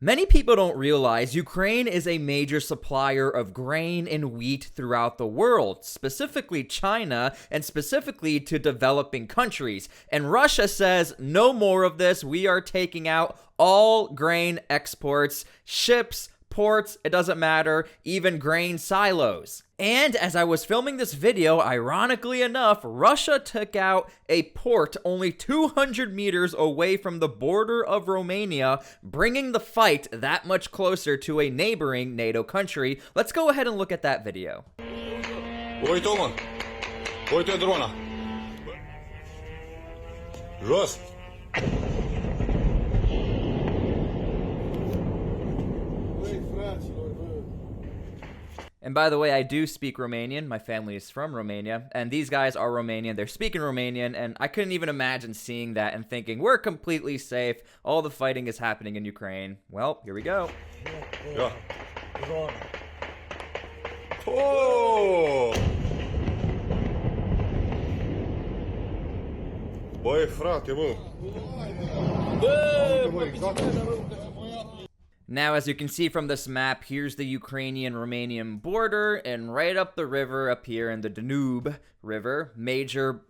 Many people don't realize Ukraine is a major supplier of grain and wheat throughout the world, specifically China and specifically to developing countries. And Russia says, no more of this. We are taking out all grain exports, ships, ports, it doesn't matter, even grain silos. And as I was filming this video, ironically enough, Russia took out a port only 200 meters away from the border of Romania, bringing the fight that much closer to a neighboring NATO country. Let's go ahead and look at that video. And by the way, I do speak Romanian. My family is from Romania, and these guys are Romanian. They're speaking Romanian, and I couldn't even imagine seeing that and thinking, we're completely safe. All the fighting is happening in Ukraine. Well, here we go. Yeah. Oh! Băi, frate, mă! Now, as you can see from this map, here's the Ukrainian-Romanian border, and right up the river up here in the Danube River, major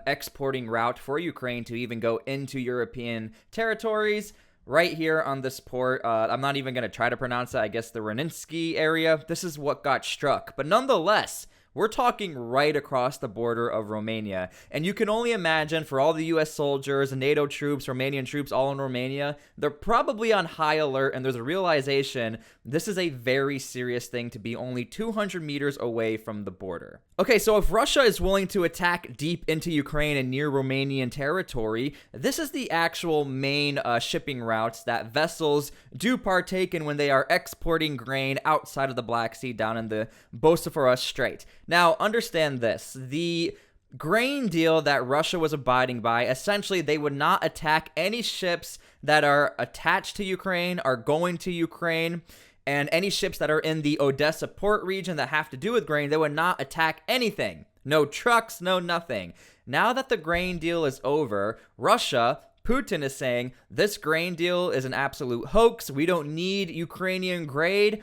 exporting route for Ukraine to even go into European territories. Right here on this port, I'm not even going to try to pronounce that, I guess the Reninsky area. This is what got struck, but nonetheless, we're talking right across the border of Romania. And you can only imagine for all the US soldiers, NATO troops, Romanian troops all in Romania, they're probably on high alert, and there's a realization this is a very serious thing to be only 200 meters away from the border. Okay, so if Russia is willing to attack deep into Ukraine and near Romanian territory, this is the actual main shipping routes that vessels do partake in when they are exporting grain outside of the Black Sea down in the Bosphorus Strait. Now, understand this. The grain deal that Russia was abiding by, essentially they would not attack any ships that are attached to Ukraine, are going to Ukraine, and any ships that are in the Odessa port region that have to do with grain, they would not attack anything. No trucks, no nothing. Now that the grain deal is over, Russia, Putin is saying, this grain deal is an absolute hoax. We don't need Ukrainian grain.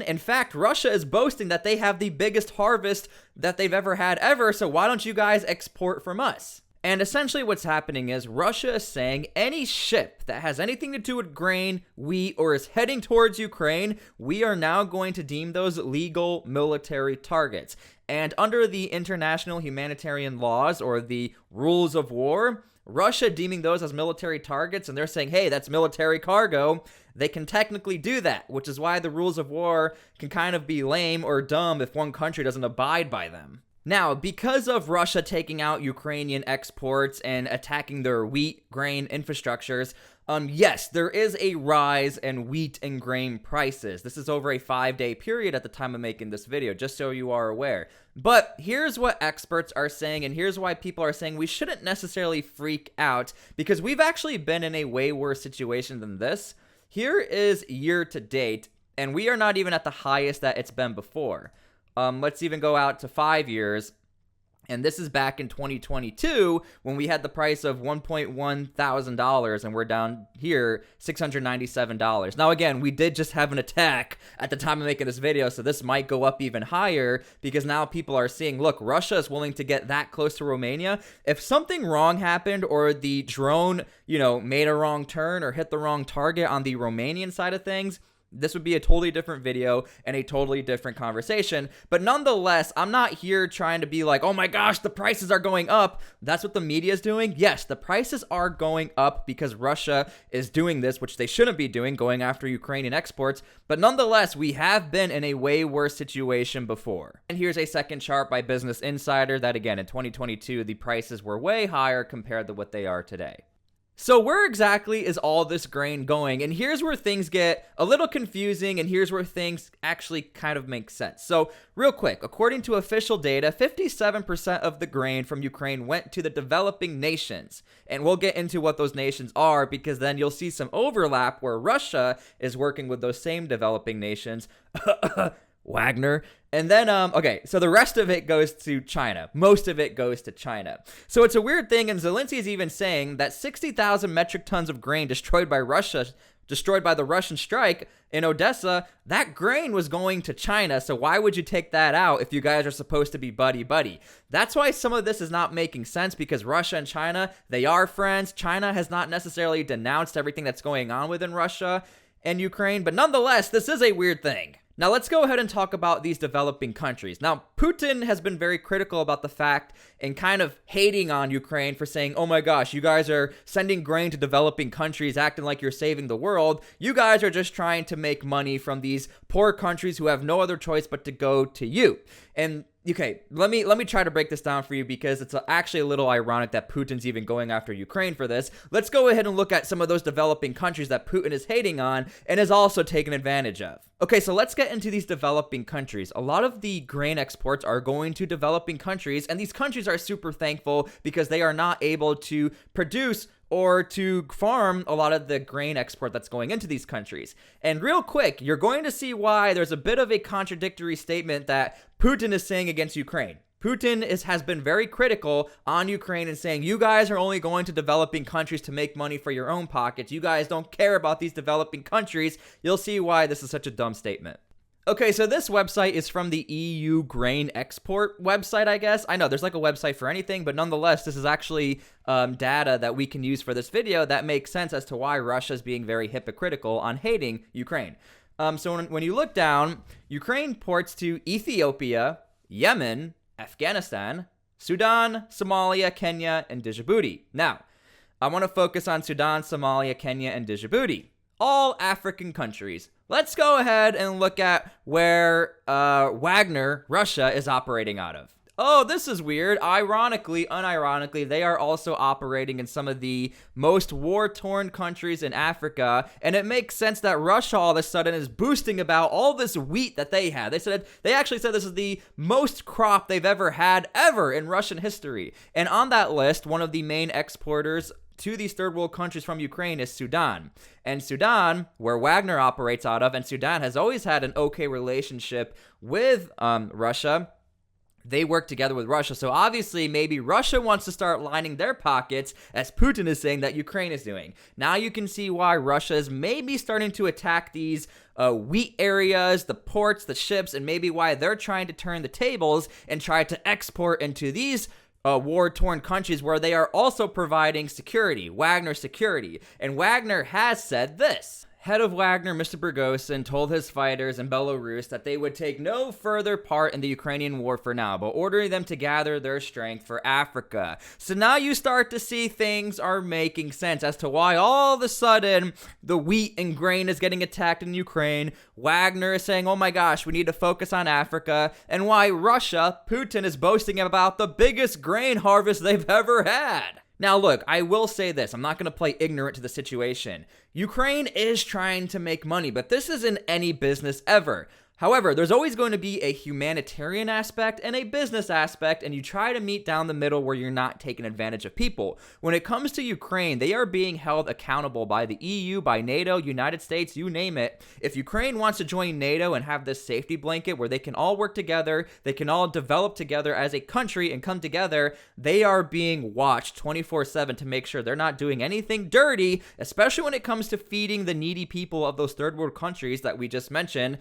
In fact, Russia is boasting that they have the biggest harvest that they've ever had ever, so why don't you guys export from us? And essentially what's happening is Russia is saying any ship that has anything to do with grain, wheat, or is heading towards Ukraine, we are now going to deem those legal military targets. And under the international humanitarian laws or the rules of war, Russia deeming those as military targets, and they're saying, hey, that's military cargo, they can technically do that, which is why the rules of war can kind of be lame or dumb if one country doesn't abide by them. Now, because of Russia taking out Ukrainian exports and attacking their wheat, grain infrastructures, yes, there is a rise in wheat and grain prices. This is over a 5-day period at the time of making this video, just so you are aware. But here's what experts are saying, and here's why people are saying we shouldn't necessarily freak out, because we've actually been in a way worse situation than this. Here is year to date, and we are not even at the highest that it's been before. Let's even go out to 5 years. And this is back in 2022 when we had the price of $1.1 thousand and we're down here $697. Now again, we did just have an attack at the time of making this video, so this might go up even higher because now people are seeing, look, Russia is willing to get that close to Romania. If something wrong happened or the drone, made a wrong turn or hit the wrong target on the Romanian side of things, this would be a totally different video and a totally different conversation. But nonetheless, I'm not here trying to be like, oh my gosh, the prices are going up. That's what the media is doing. Yes, the prices are going up because Russia is doing this, which they shouldn't be doing, going after Ukrainian exports. But nonetheless, we have been in a way worse situation before. And here's a second chart by Business Insider that, again, in 2022, the prices were way higher compared to what they are today. So where exactly is all this grain going? And here's where things get a little confusing, and here's where things actually kind of make sense. So real quick, according to official data, 57% of the grain from Ukraine went to the developing nations. And we'll get into what those nations are because then you'll see some overlap where Russia is working with those same developing nations. Wagner. And then, okay, so the rest of it goes to China. Most of it goes to China. So it's a weird thing, and Zelensky is even saying that 60,000 metric tons of grain destroyed by Russia destroyed by the Russian strike in Odessa, that grain was going to China. So why would you take that out if you guys are supposed to be buddy-buddy? That's why some of this is not making sense, because Russia and China, they are friends. China has not necessarily denounced everything that's going on within Russia and Ukraine, but nonetheless, this is a weird thing. Now, let's go ahead and talk about these developing countries. Now, Putin has been very critical about the fact and kind of hating on Ukraine for saying, oh my gosh, you guys are sending grain to developing countries, acting like you're saving the world. You guys are just trying to make money from these poor countries who have no other choice but to go to you. And okay, let me try to break this down for you, because it's actually a little ironic that Putin's even going after Ukraine for this. Let's go ahead and look at some of those developing countries that Putin is hating on and is also taken advantage of. Okay, so let's get into these developing countries. A lot of the grain exports are going to developing countries, and these countries are super thankful because they are not able to produce or to farm a lot of the grain export that's going into these countries. And real quick, you're going to see why there's a bit of a contradictory statement that Putin is saying against Ukraine. Putin has been very critical on Ukraine and saying, you guys are only going to developing countries to make money for your own pockets. You guys don't care about these developing countries. You'll see why this is such a dumb statement. Okay, so this website is from the EU grain export website, I guess. I know there's like a website for anything, but nonetheless, this is actually data that we can use for this video that makes sense as to why Russia is being very hypocritical on hating Ukraine. So when you look down, Ukraine ports to Ethiopia, Yemen, Afghanistan, Sudan, Somalia, Kenya, and Djibouti. Now, I want to focus on Sudan, Somalia, Kenya, and Djibouti. All African countries. Let's go ahead and look at where Wagner, Russia, is operating out of. Oh, this is weird. Ironically, unironically, they are also operating in some of the most war-torn countries in Africa, and it makes sense that Russia all of a sudden is boasting about all this wheat that they had. They actually said this is the most crop they've ever had in Russian history. And on that list, one of the main exporters to these third world countries from Ukraine is Sudan. And Sudan, where Wagner operates out of, and Sudan has always had an okay relationship with Russia. They work together with Russia. So obviously, maybe Russia wants to start lining their pockets, as Putin is saying that Ukraine is doing. Now you can see why Russia is maybe starting to attack these wheat areas, the ports, the ships, and maybe why they're trying to turn the tables and try to export into these war-torn countries where they are also providing security, Wagner Security. And Wagner has said this. Head of Wagner, Mr. Bergosin, told his fighters in Belarus that they would take no further part in the Ukrainian war for now, but ordering them to gather their strength for Africa. So now you start to see things are making sense as to why all of a sudden the wheat and grain is getting attacked in Ukraine. Wagner is saying, oh my gosh, we need to focus on Africa, and why Russia, Putin, is boasting about the biggest grain harvest they've ever had. Now look, I will say this, I'm not going to play ignorant to the situation. Ukraine is trying to make money, but this isn't any business ever. However, there's always going to be a humanitarian aspect and a business aspect, and you try to meet down the middle where you're not taking advantage of people. When it comes to Ukraine, they are being held accountable by the EU, by NATO, United States, you name it. If Ukraine wants to join NATO and have this safety blanket where they can all work together, they can all develop together as a country and come together, they are being watched 24/7 to make sure they're not doing anything dirty, especially when it comes to feeding the needy people of those third world countries that we just mentioned.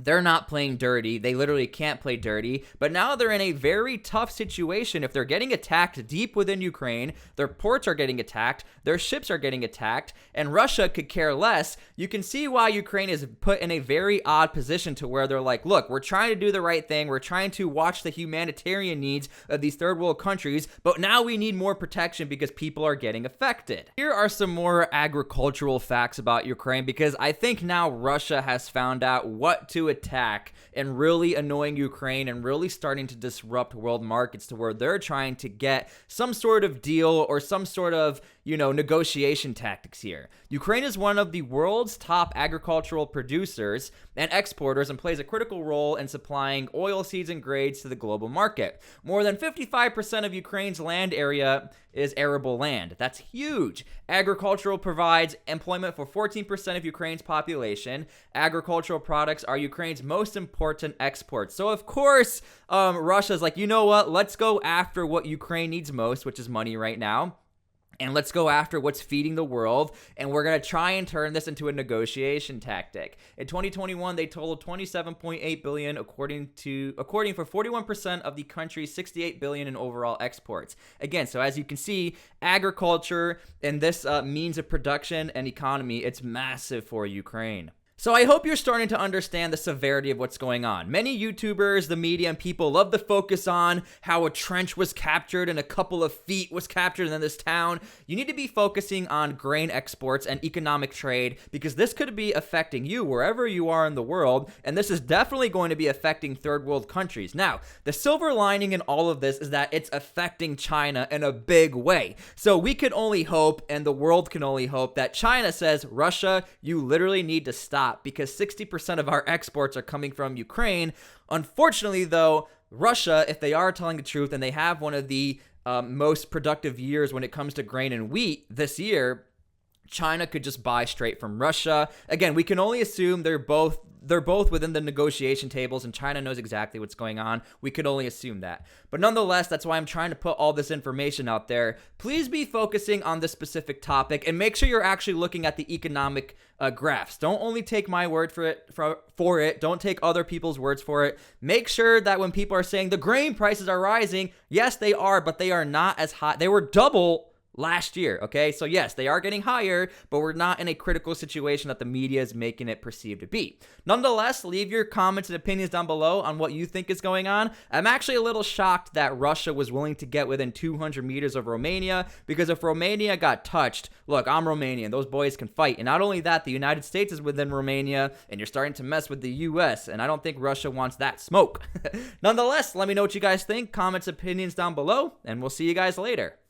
They're not playing dirty. They literally can't play dirty. But now they're in a very tough situation. If they're getting attacked deep within Ukraine, their ports are getting attacked, their ships are getting attacked, and Russia could care less. You can see why Ukraine is put in a very odd position to where they're like, look, we're trying to do the right thing. We're trying to watch the humanitarian needs of these third world countries, but now we need more protection because people are getting affected. Here are some more agricultural facts about Ukraine, because I think now Russia has found out what to attack and really annoying Ukraine and really starting to disrupt world markets to where they're trying to get some sort of deal or some sort of, negotiation tactics here. Ukraine is one of the world's top agricultural producers and exporters and plays a critical role in supplying oil seeds and grades to the global market. More than 55% of Ukraine's land area is arable land. That's huge. Agricultural provides employment for 14% of Ukraine's population. Agricultural products are Ukraine's most important exports. So of course, Russia's like, you know what? Let's go after what Ukraine needs most, which is money right now. And let's go after what's feeding the world, and we're going to try and turn this into a negotiation tactic. In 2021, they totaled 27.8 billion according for 41% of the country's 68 billion in overall exports. Again, so as you can see, agriculture and this means of production and economy, it's massive for Ukraine. So I hope you're starting to understand the severity of what's going on. Many YouTubers, the media, and people love to focus on how a trench was captured and a couple of feet was captured in this town. You need to be focusing on grain exports and economic trade, because this could be affecting you wherever you are in the world, and this is definitely going to be affecting third world countries. Now, the silver lining in all of this is that it's affecting China in a big way. So we could only hope, and the world can only hope, that China says, Russia, you literally need to stop, because 60% of our exports are coming from Ukraine. Unfortunately, though, Russia, if they are telling the truth and they have one of the most productive years when it comes to grain and wheat this year, China could just buy straight from Russia. Again, we can only assume they're both within the negotiation tables, and China knows exactly what's going on. We could only assume that. But nonetheless, that's why I'm trying to put all this information out there. Please be focusing on this specific topic, and make sure you're actually looking at the economic graphs. Don't only take my word for it. Don't take other people's words for it. Make sure that when people are saying the grain prices are rising, yes, they are, but they are not as high. They were double last year, okay? So yes, they are getting higher, but we're not in a critical situation that the media is making it perceived to be. Nonetheless, leave your comments and opinions down below on what you think is going on. I'm actually a little shocked that Russia was willing to get within 200 meters of Romania, because if Romania got touched, look, I'm Romanian, those boys can fight. And not only that, the United States is within Romania, and you're starting to mess with the US, and I don't think Russia wants that smoke. Nonetheless, let me know what you guys think. Comments, opinions down below, and we'll see you guys later.